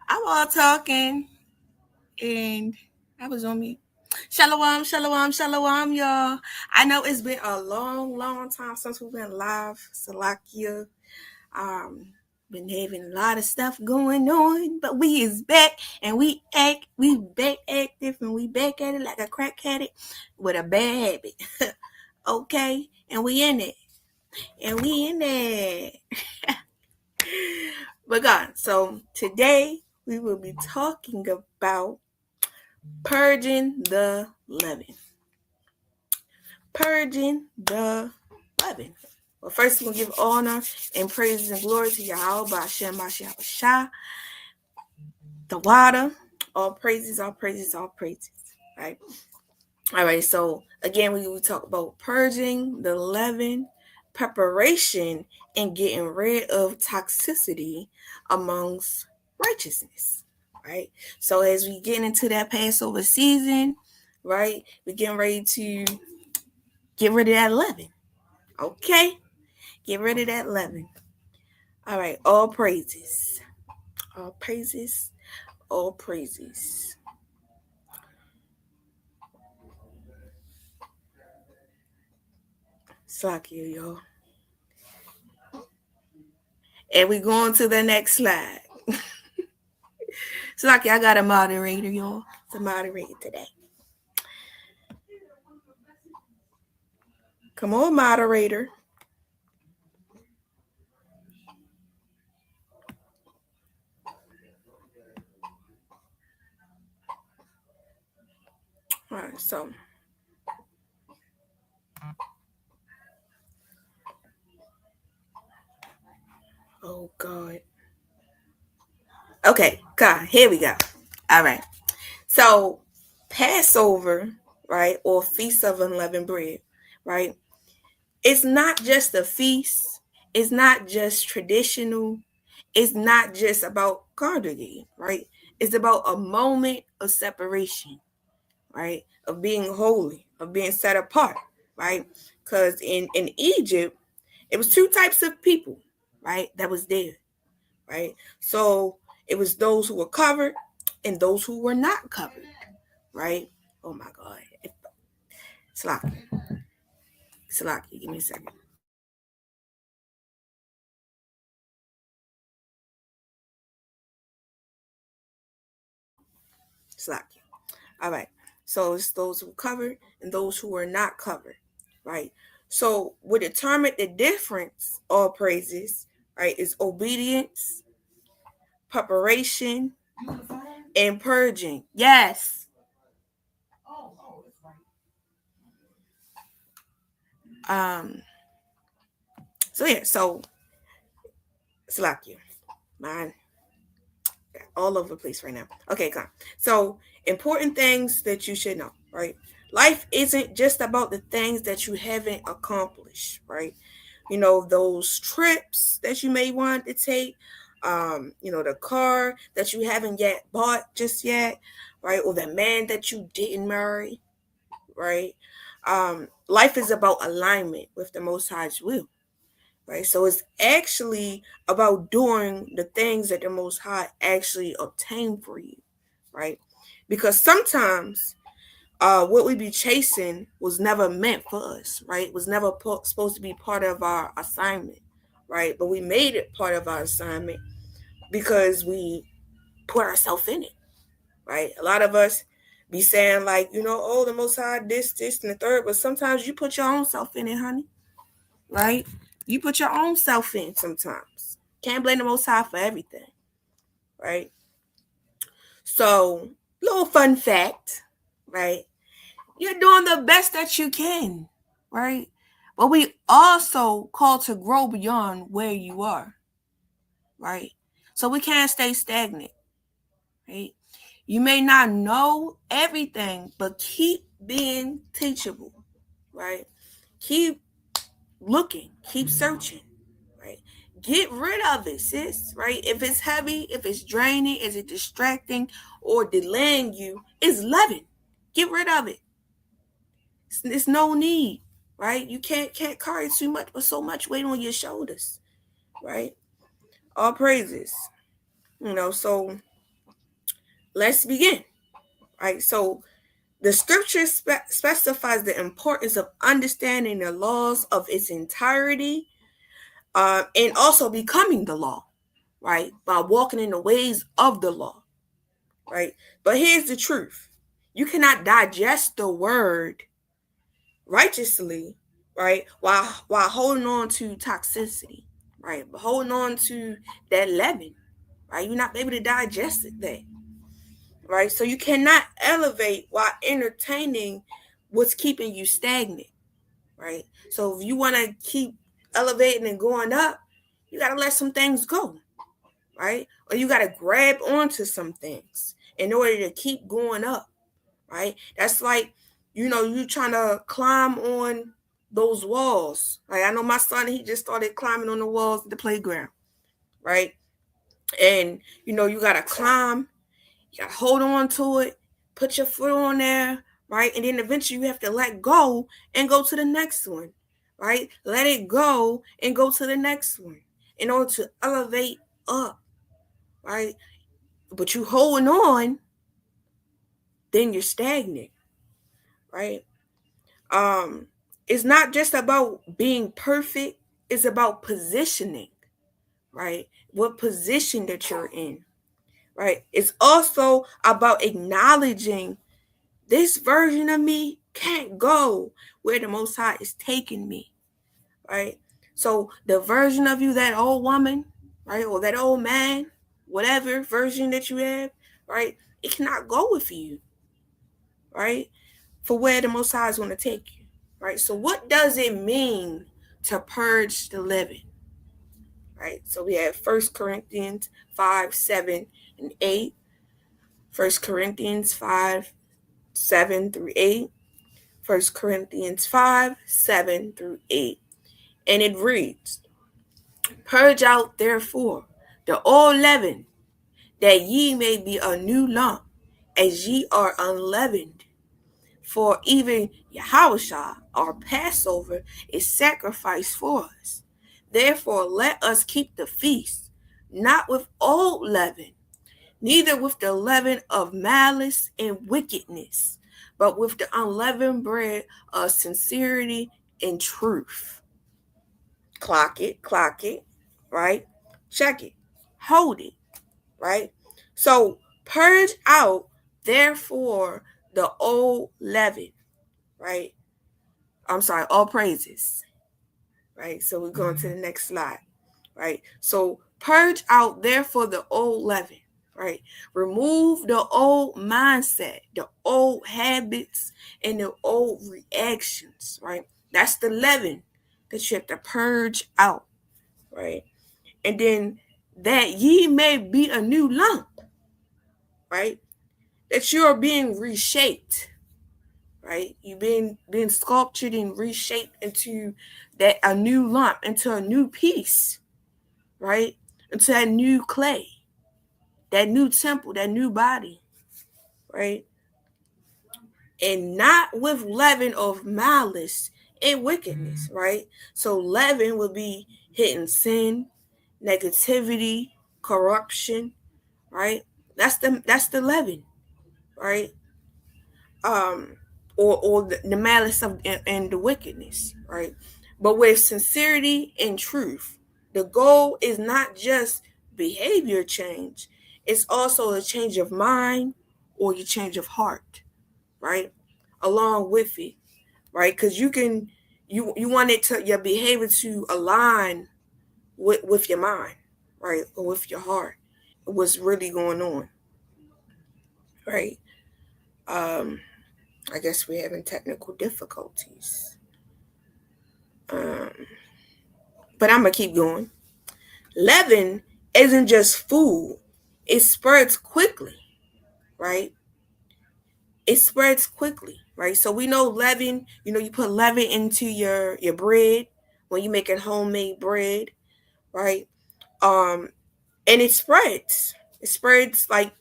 I'm all talking, and I was on mute. Shalom, shalom, shalom, y'all. I know it's been a long time since we've been live. Salakia. Been having a lot of stuff going on, but we is back, and we back active, and we back at it like a crack addict with a bad habit. Okay, and we in it, But God, so today we will be talking about purging the leaven. Purging the leaven. Well, first we'll give honor and praises and glory to Yahweh by Hashem Mashiach Shah. The water, all praises, right? All right, so again, we will talk about purging the leaven, preparation, and getting rid of toxicity amongst righteousness, right? So as we get into that Passover season, right, we're getting ready to get rid of that leaven, okay? Get rid of that leaven. All right, all praises. All praises, all praises. Slack you, y'all. And we going to the next slide. Slacky, I got a moderator, y'all. It's a moderator today. Come on, moderator. All right, so oh God. Okay, God, here we go. All right. So Passover, right, or Feast of Unleavened Bread, right? It's not just a feast. It's not just traditional. It's not just about congregating, right? It's about a moment of separation, right? Of being holy, of being set apart, right? Because in Egypt, it was two types of people, right? That was there, right? So it was those who were covered and those who were not covered, right? Oh my God. Salaki, give me a second. Salaki. All right. So it's those who covered and those who were not covered, right? So what determined the difference, all praises, right, is obedience, preparation, and purging. Yes. So Salakia. Mine all over the place right now. Okay, come. So important things that you should know, right? Life isn't just about the things that you haven't accomplished, right? You know, those trips that you may want to take, the car that you haven't yet bought just yet, right? Or the man that you didn't marry, right? Life is about alignment with the Most High's will, right? So it's actually about doing the things that the Most High actually obtained for you, right? Because sometimes what we be chasing was never meant for us, right? It was never supposed to be part of our assignment, right? But we made it part of our assignment because we put ourselves in it, right? A lot of us be saying like, oh, the Most High, this, and the third, but sometimes you put your own self in it, honey, right? You put your own self in sometimes. Can't blame the Most High for everything, right? So, little fun fact, right? You're doing the best that you can, right? But we also call to grow beyond where you are, right? So we can't stay stagnant, right? You may not know everything, but keep being teachable, right? Keep looking, keep searching, right? Get rid of it, sis, right? If it's heavy, if it's draining, is it distracting or delaying you, it's leaven. Get rid of it. It's no need, right? You can't carry too much with so much weight on your shoulders, right? All praises. So let's begin. Right? So the scripture specifies the importance of understanding the laws of its entirety, and also becoming the law, right? By walking in the ways of the law, right? But here's the truth. You cannot digest the word righteously, right? While holding on to toxicity, right? But holding on to that leaven, right? You're not able to digest it there, right? So you cannot elevate while entertaining what's keeping you stagnant, right? So if you want to keep elevating and going up, you got to let some things go, right? Or you got to grab onto some things in order to keep going up, right? That's like, you trying to climb on those walls. Right? I know my son, he just started climbing on the walls at the playground, right? And, you got to climb, you got to hold on to it, put your foot on there, right? And then eventually you have to let go and go to the next one, right? Let it go and go to the next one in order to elevate up, right? But you holding on, then you're stagnant, right? It's not just about being perfect, it's about positioning, right? What position that you're in, right? It's also about acknowledging this version of me can't go where the Most High is taking me, right? So the version of you, that old woman, right, or that old man, whatever version that you have, right, it cannot go with you, right, for where the Most High is going to take you, right? So what does it mean to purge the leaven, right? So we have 1 Corinthians 5, 7, and 8. 1 Corinthians 5, 7 through 8. 1 Corinthians 5, 7 through 8. And it reads, "Purge out therefore the old leaven, that ye may be a new lump, as ye are unleavened. For even Yahushua, our Passover, is sacrificed for us. Therefore let us keep the feast, not with old leaven, neither with the leaven of malice and wickedness, but with the unleavened bread of sincerity and truth." Clock it, right? Check it, hold it, right? So purge out, therefore, the old leaven, right? I'm sorry, all praises, right? So we're going to the next slide, right? So purge out, therefore, the old leaven, right? Remove the old mindset, the old habits, and the old reactions, right? That's the leaven that you have to purge out, right? And then that ye may be a new lump, right? That you are being reshaped, right? You've been sculptured and reshaped into that a new lump, into a new piece, right? Into that new clay, that new temple, that new body, right? And not with leaven of malice and wickedness, right? So leaven would be hidden sin, negativity, corruption, right? That's the leaven, right? Or the malice of and the wickedness, right? But with sincerity and truth, the goal is not just behavior change; it's also a change of mind or your change of heart, right? Along with it, right? Because you want it to your behavior to align with your mind, right, or with your heart. What's really going on, right? I guess we're having technical difficulties. But I'm going to keep going. Leaven isn't just food. It spreads quickly, right? It spreads quickly, right? So we know leaven, you put leaven into your bread when you're making homemade bread, right? And it spreads. It spreads like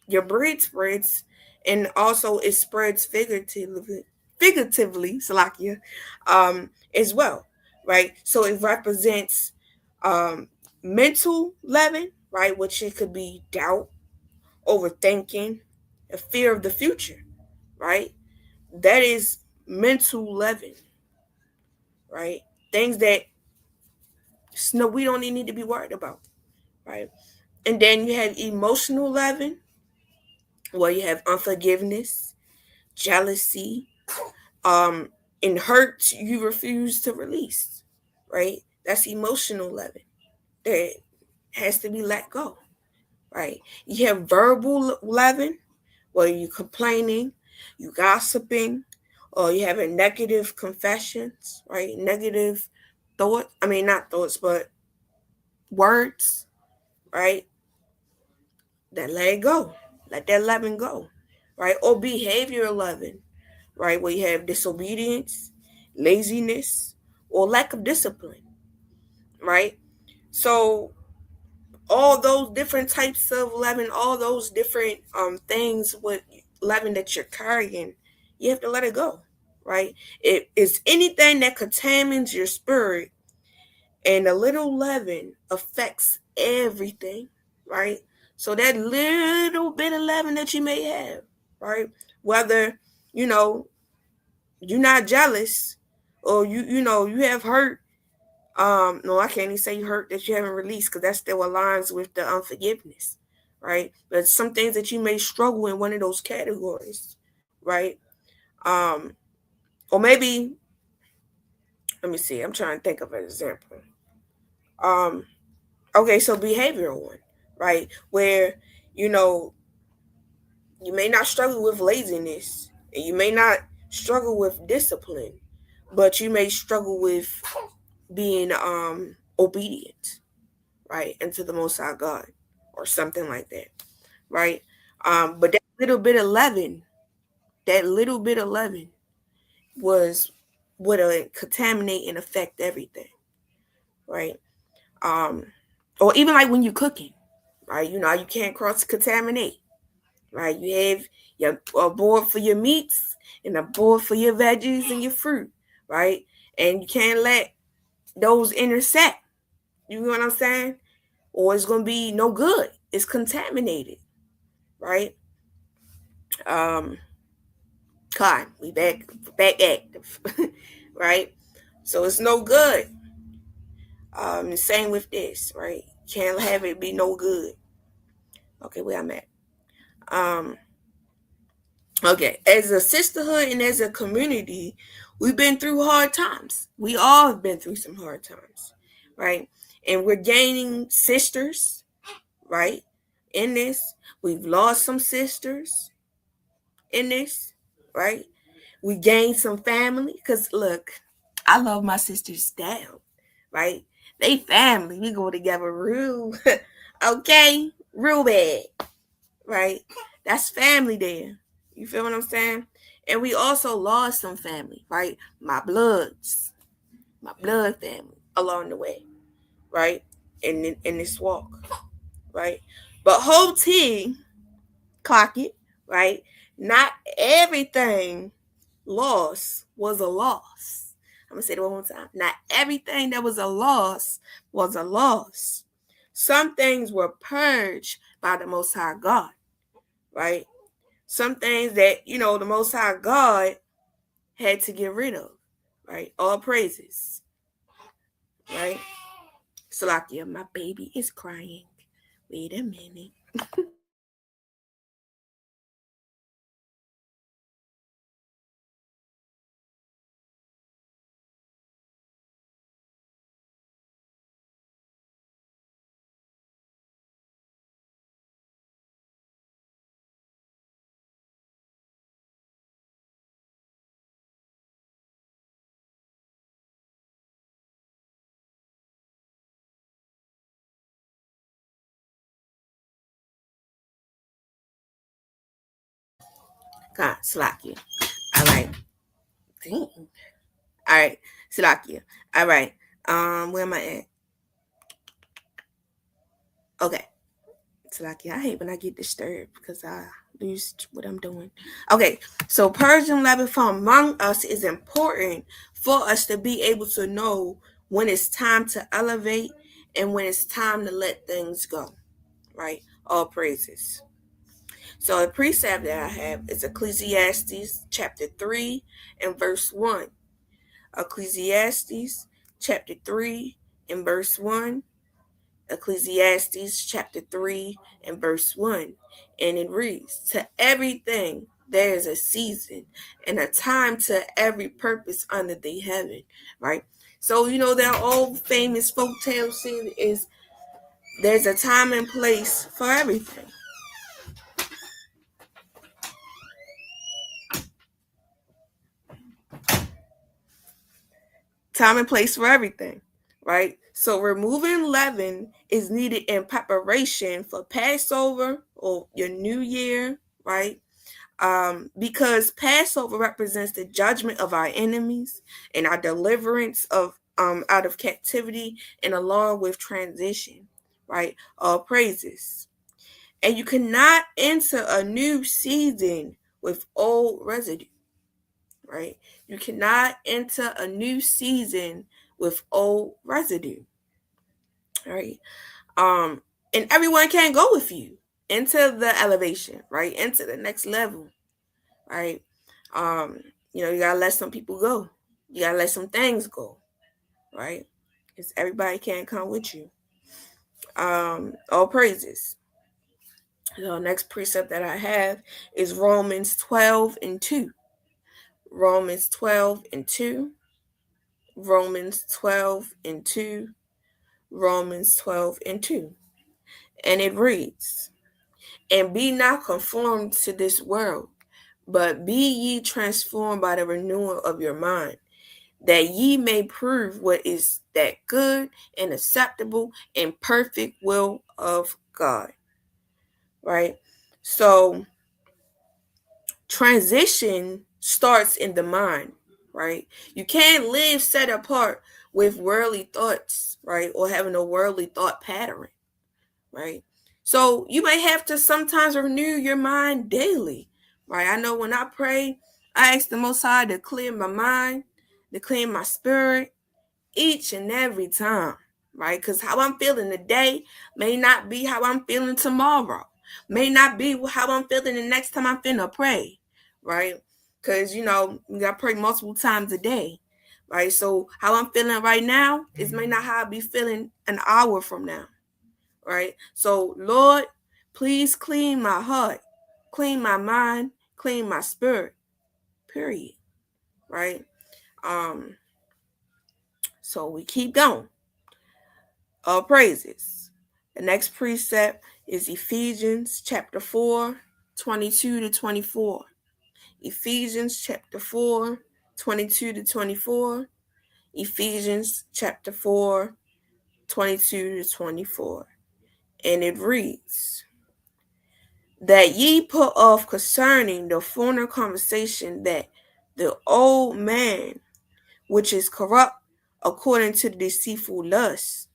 your bread spreads, and also it spreads figuratively, Salakia, as well, right? So it represents mental leaven, right? Which it could be doubt, overthinking, a fear of the future, right? That is mental leaven, right? Things that no, we don't even need to be worried about, right? And then you have emotional leaven, where you have unforgiveness, jealousy, um, and hurt you refuse to release, right? That's emotional leaven that has to be let go, right? You have verbal leaven, where you complaining, you gossiping, or you having negative confessions, right? Negative thoughts. I mean, not thoughts, but words, right? That let it go. Let that leaven go, right? Or behavioral leaven, right? Where you have disobedience, laziness, or lack of discipline, right? So all those different types of leaven, all those different things with leaven that you're carrying, you have to let it go, right? It is anything that contamines your spirit, and a little leaven affects everything, right? So that little bit of leaven that you may have, right? Whether you know you're not jealous, or you have hurt. No, I can't even say you hurt that you haven't released, because that still aligns with the unforgiveness, right? But some things that you may struggle in one of those categories, right? Um, or maybe, let me see. I'm trying to think of an example. Um, okay, so behavioral one, right? Where you know you may not struggle with laziness, and you may not struggle with discipline, but you may struggle with being obedient, right, into the Most High God, or something like that, right? But that little bit of leaven was would contaminate and affect everything, right? Um, or even like when you're cooking, right? You can't cross contaminate, right? You have your a board for your meats and a board for your veggies and your fruit, right? And you can't let those intersect. You know what I'm saying? Or it's gonna be no good. It's contaminated, right? Um, God, we back active, right? So it's no good. The same with this, right? Can't have it be no good. Okay, where I'm at. Um, okay, as a sisterhood and as a community, we've been through hard times. We all have been through some hard times, right? And we're gaining sisters, right? In this, we've lost some sisters in this, right? We gained some family, because look, I love my sisters down, right? They family. We go together real, okay, real bad, right? That's family there. You feel what I'm saying? And we also lost some family, right? My blood family along the way, right? In this walk, right? But whole team, clock it, right? Not everything loss was a loss. I'm gonna say it one more time. Not everything that was a loss was a loss. Some things were purged by the Most High God, right? Some things that, the Most High God had to get rid of, right? All praises, right? Salakia, my baby is crying. Wait a minute. God, Salakia. All right. Dang. All right. Salakia. All right. Where am I at? Okay. Salakia. I hate when I get disturbed because I lose what I'm doing. Okay. So Persian leaven from among us is important for us to be able to know when it's time to elevate and when it's time to let things go. Right? All praises. So a precept that I have is Ecclesiastes chapter 3 and verse 1. Ecclesiastes chapter 3 and verse 1. Ecclesiastes chapter 3 and verse 1. And it reads, "To everything there is a season and a time to every purpose under the heaven." Right? So, that old famous folk tale saying is there's a time and place for everything. Time and place for everything, right? So removing leaven is needed in preparation for Passover or your New Year, right? Because Passover represents the judgment of our enemies and our deliverance of out of captivity, and along with transition, right? All praises. And you cannot enter a new season with old residue, right? You cannot enter a new season with old residue, right? And everyone can't go with you into the elevation, right? Into the next level, right? Um, you gotta let some people go. You gotta let some things go, right? Because everybody can't come with you. All praises. The next precept that I have is Romans 12 and 2. Romans 12 and 2. Romans 12 and 2. Romans 12 and 2. And it reads, "And be not conformed to this world, but be ye transformed by the renewal of your mind, that ye may prove what is that good and acceptable and perfect will of God." Right? So transition starts in the mind, right? You can't live set apart with worldly thoughts, right? Or having a worldly thought pattern, right? So you may have to sometimes renew your mind daily, right? I know when I pray, I ask the Most High to clear my mind, to clear my spirit each and every time, right? Because how I'm feeling today may not be how I'm feeling tomorrow, may not be how I'm feeling the next time I'm finna pray, right? Because, you got to pray multiple times a day, right? So how I'm feeling right now is may not how I'll be feeling an hour from now, right? So, Lord, please clean my heart, clean my mind, clean my spirit, period, right? So we keep going. All praises. The next precept is Ephesians chapter 4, 22 to 24. Ephesians chapter 4, 22 to 24. Ephesians chapter 4, 22 to 24. And it reads, "That ye put off concerning the former conversation that the old man, which is corrupt according to the deceitful lust,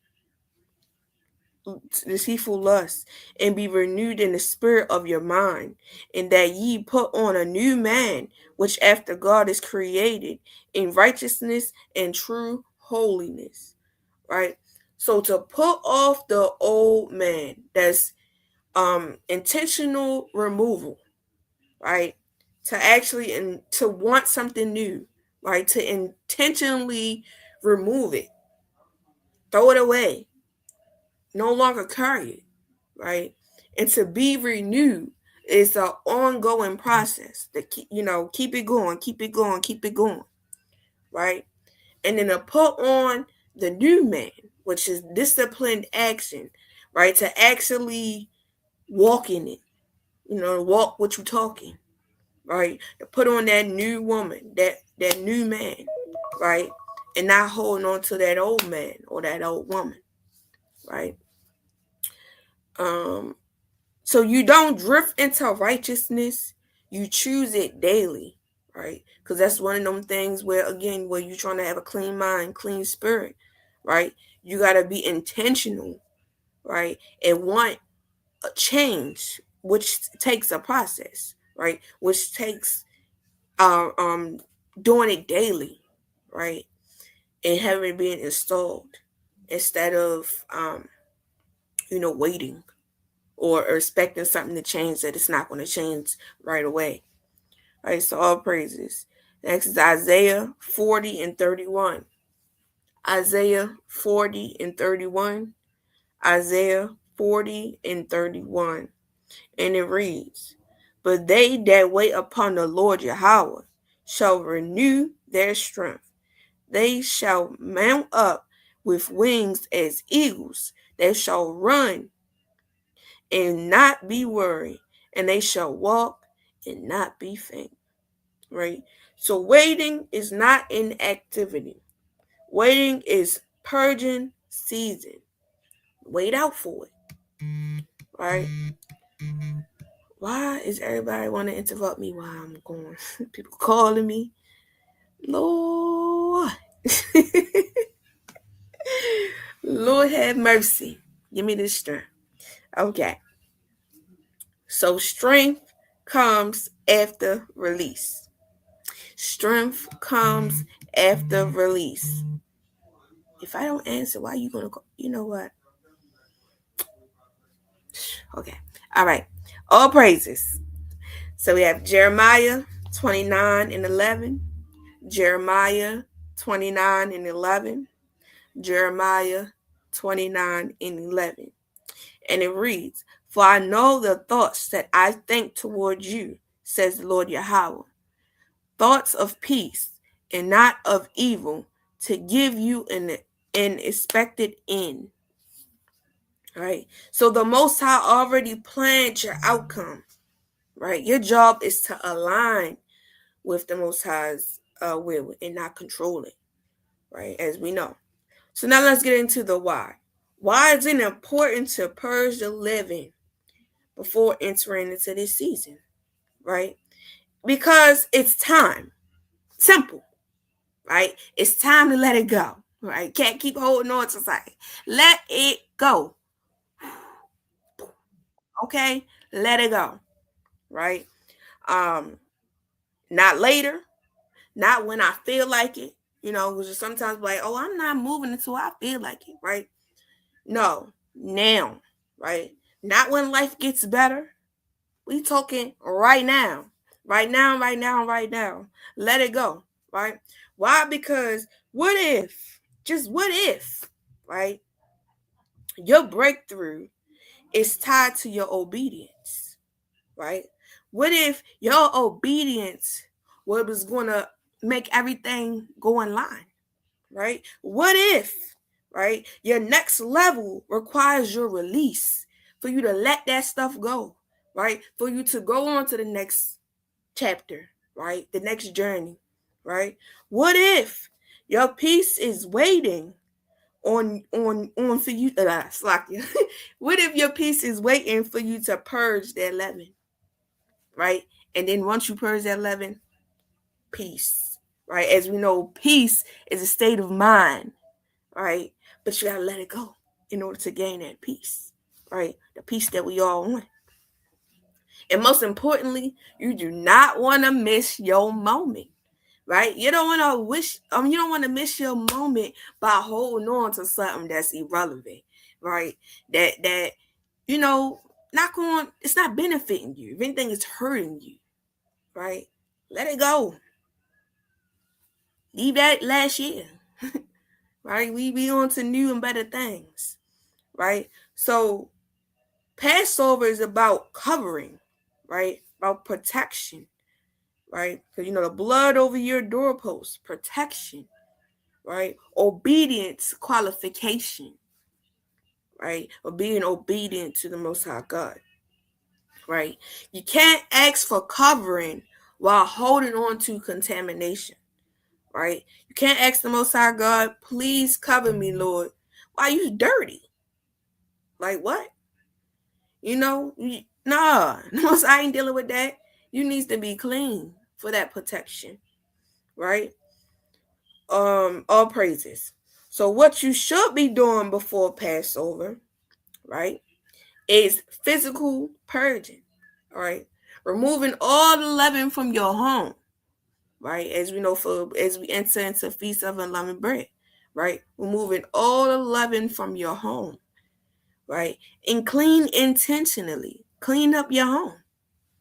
and be renewed in the spirit of your mind, and that ye put on a new man, which after God is created in righteousness and true holiness." Right? So to put off the old man, that's intentional removal, right? To actually and to want something new, right? To intentionally remove it, throw it away, no longer carry it, right? And to be renewed is an ongoing process that keep it going, keep it going, keep it going, right? And then to put on the new man, which is disciplined action, right? To actually walk in it, walk what you're talking, right? To put on that new woman, that new man, right? And not holding on to that old man or that old woman, right? So you don't drift into righteousness, you choose it daily, right? Because that's one of them things where, again, where you're trying to have a clean mind, clean spirit, right? You got to be intentional, right? And want a change, which takes a process, right? Which takes doing it daily, right? And having it being installed instead of waiting, or expecting something to change that it's not going to change right away. All right, so all praises. Next is Isaiah 40 and 31. Isaiah 40 and 31. Isaiah 40 and 31. And it reads, "But they that wait upon the Lord Yahweh shall renew their strength. They shall mount up with wings as eagles. They shall run and not be weary, and they shall walk and not be faint." Right? So waiting is not inactivity. Waiting is purging season. Wait out for it. Right? Why is everybody want to interrupt me while I'm going? People calling me. Lord. Lord have mercy. Give me this strength. Okay. So strength comes after release. Strength comes after release. If I don't answer, why are you going to go? You know what? Okay. All right. All praises. So we have Jeremiah 29 and 11. Jeremiah 29 and 11. Jeremiah 29 and 11. And it reads, "For I know the thoughts that I think toward you, says the Lord Yahweh, thoughts of peace and not of evil, to give you an expected end." Right? So the Most High already planned your outcome. Right? Your job is to align with the Most High's will and not control it. Right? As we know. So now let's get into the why. Why is it important to purge the leaven before entering into this season? Right? Because it's time. Simple. Right? It's time to let it go. Right? Can't keep holding on to something. Let it go. Okay? Let it go. Right? Not later. Not when I feel like it. You know, because sometimes like, oh, I'm not moving until I feel like it. Right? No. Now. Right? Not when life gets better. We talking right now. Right now, right now, right now. Let it go. Right? Why? Because what if, just what if, right? Your breakthrough is tied to your obedience. Right? What if your obedience was going to make everything go in line? Right? What if, right, your next level requires your release for you to let that stuff go, right? For you to go on to the next chapter, right? The next journey, right? What if your peace is waiting on for you what if your peace is waiting for you to purge that leaven, right? And then once you purge that leaven, peace, right? As we know, peace is a state of mind, right? But you gotta let it go in order to gain that peace, right? The peace that we all want. And most importantly, you do not want to miss your moment, right? You don't want to you don't want to miss your moment by holding on to something that's irrelevant, right? That you know, it's not benefiting you. If anything, it's hurting you, right? Let it go. Leave that last year, right? We on to new and better things, right? So Passover is about covering, right? About protection, right? Because the blood over your doorpost, protection, right? Obedience, qualification, right? Or being obedient to the Most High God, right? You can't ask for covering while holding on to contamination, right? You can't ask the Most High God, please cover me, Lord, while you dirty. Like what? Nah, the Most High ain't dealing with that. You needs to be clean for that protection, right? All praises. So what you should be doing before Passover, right, is physical purging, all right? Removing all the leaven from your home, right? As we know, as we enter into Feast of Unleavened Bread, right? Removing all the leaven from your home, right? And clean intentionally. Clean up your home,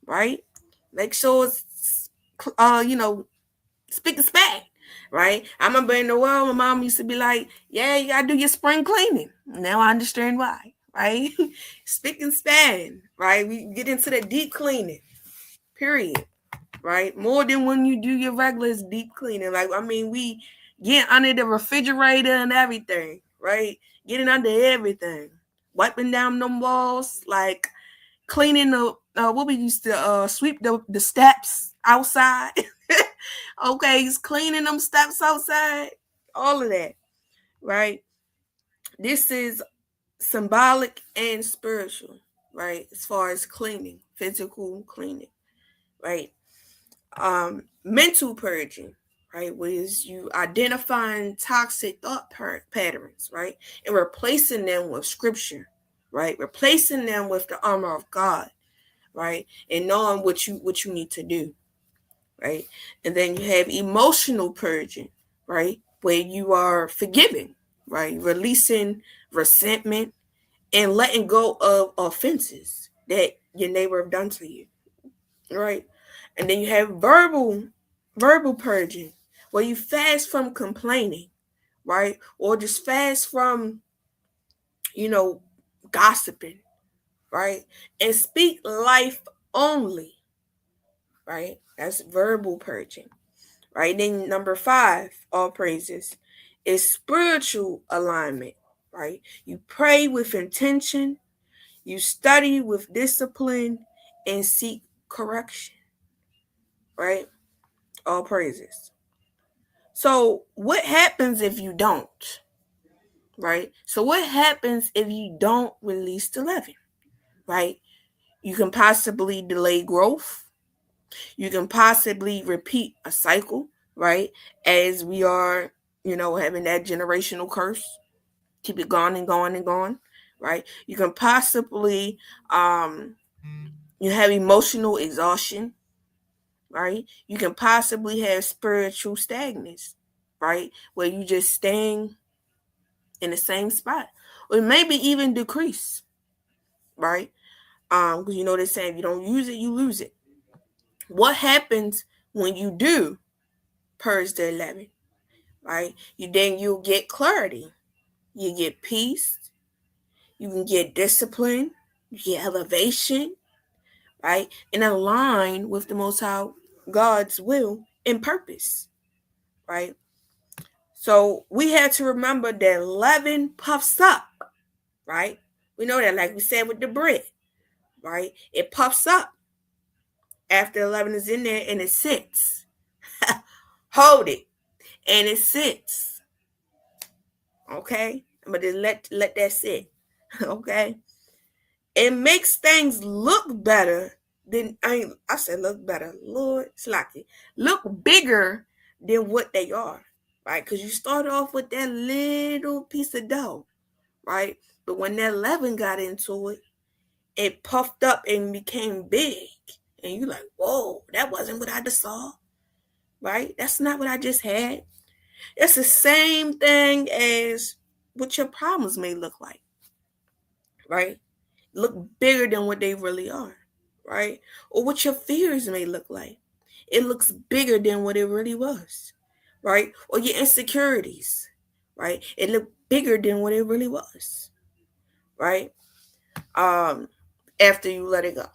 right? Make sure it's, spick and span, right? I remember in the world, my mom used to be like, yeah, you gotta do your spring cleaning. Now I understand why, right? Spick and span, right? We get into the deep cleaning, period, right? More than when you do your regular deep cleaning. Like, I mean, we get under the refrigerator and everything, right? Getting under everything, wiping down them walls, like cleaning the what we used to sweep the steps outside. Okay, he's cleaning them steps outside, all of that, right? This is symbolic and spiritual, right? As far as cleaning, physical cleaning, right? Mental purging, right? Is you identifying toxic thought patterns, right? And replacing them with scripture, right? Replacing them with the armor of God, right? And knowing what you need to do, right? And then you have emotional purging, right? Where you are forgiving, right? Releasing resentment and letting go of offenses that your neighbor have done to you, right? And then you have verbal purging, where you fast from complaining, right? Or just fast from, gossiping, right? And speak life only, right? That's verbal purging, right? Then number 5, all praises, is spiritual alignment, right? You pray with intention, you study with discipline, and seek correction, right? All praises. So what happens if you don't, right? So what happens if you don't release the leaven, right? You can possibly delay growth. You can possibly repeat a cycle, right? As we are, having that generational curse. Keep it going and going and going, right? You can possibly, you have emotional exhaustion, right? You can possibly have spiritual stagnance, right? Where you just staying in the same spot, or maybe even decrease, right? Because they're saying if you don't use it, you lose it. What happens when you do purge the leaven, right? You'll get clarity, you get peace, you can get discipline, you get elevation, right? And align with the Most High God's will and purpose, right? So we had to remember that leaven puffs up, right? We know that, like we said with the bread, right? It puffs up after the leaven is in there and it sits. Hold it and it sits. Okay? But just let that sit. Okay? It makes things look better than I said look better. Lord, slacky. Look bigger than what they are. Right? Because you start off with that little piece of dough, right? But when that leaven got into it, it puffed up and became big. And you're like, whoa, that wasn't what I just saw, right? That's not what I just had. It's the same thing as what your problems may look like, right? Look bigger than what they really are, right? Or what your fears may look like. It looks bigger than what it really was, right? Or your insecurities, right? It looked bigger than what it really was, right? After you let it go,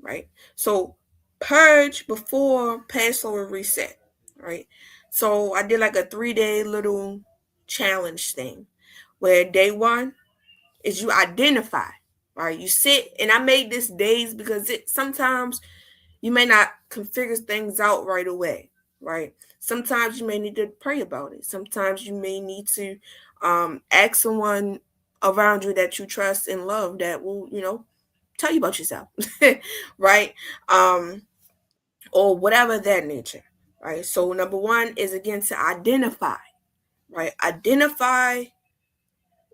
right? So purge before Passover reset, right? So I did like a 3-day little challenge thing where day 1 is you identify, right? You sit, and I made this days because sometimes you may not configure things out right away, right? Sometimes you may need to pray about it. Sometimes you may need to ask someone around you that you trust and love that will, tell you about yourself, right? Or whatever that nature, right? So number 1 is again to identify, right? Identify,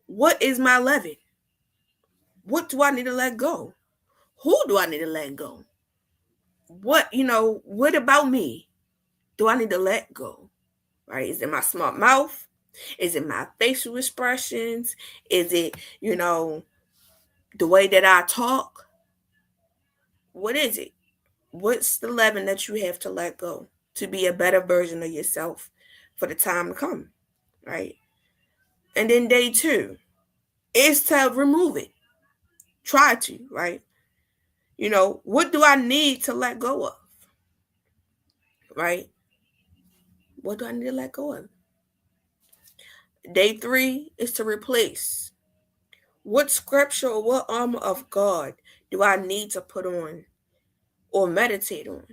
what is my leaven? What do I need to let go? Who do I need to let go? What about me do I need to let go? Right? Is it my smart mouth? Is it my facial expressions? Is it, the way that I talk, what is it? What's the leaven that you have to let go to be a better version of yourself for the time to come, right? And then day 2 is to remove it. Try to, right? What do I need to let go of, right? What do I need to let go of? Day 3 is to replace. What scripture or what armor of God do I need to put on or meditate on,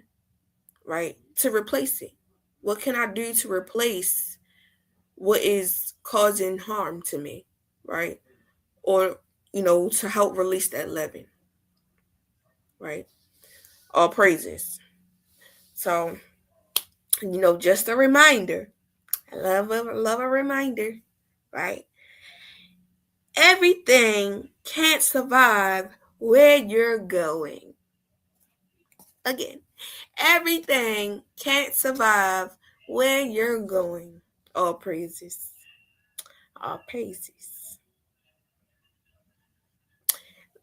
right? To replace it. What can I do to replace what is causing harm to me, right? Or, to help release that leaven, right? All praises. So, just a reminder. I love a reminder, right? Everything can't survive where you're going. Again, everything can't survive where you're going. All praises. All praises.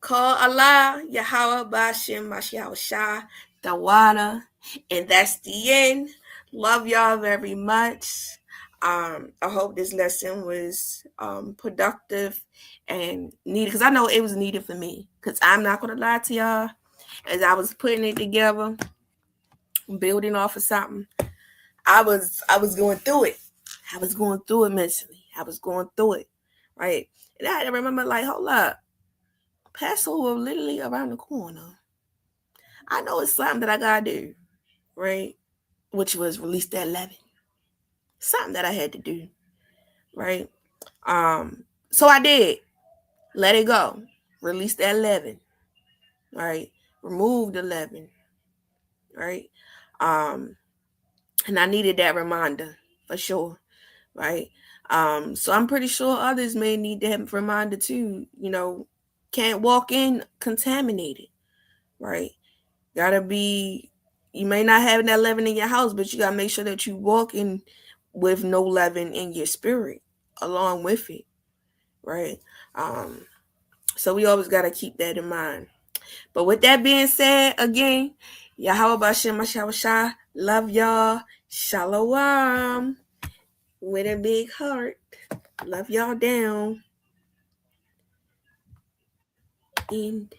Call Allah, Yahweh, Bashim, Mashiach, Tawana. And that's the end. Love y'all very much. I hope this lesson was productive and needed, because I know it was needed for me. Because I'm not going to lie to y'all, as I was putting it together, building off of something, I was going through it. I was going through it mentally. I was going through it, right? And I had to remember, like, hold up. Passover literally around the corner. I know it's something that I gotta do, right? Which was release that leaven. Something that I had to do, right? So I did. Let it go. Release that leaven, right? Remove the leaven, right? And I needed that reminder for sure, right? So I'm pretty sure others may need that reminder too. Can't walk in contaminated, right? You may not have that leaven in your house, but you gotta make sure that you walk in with no leaven in your spirit along with it, right? So we always gotta keep that in mind. But with that being said, again, Yahweh Bashem Mashawashah, love y'all, Shalom, with a big heart, love y'all down. End.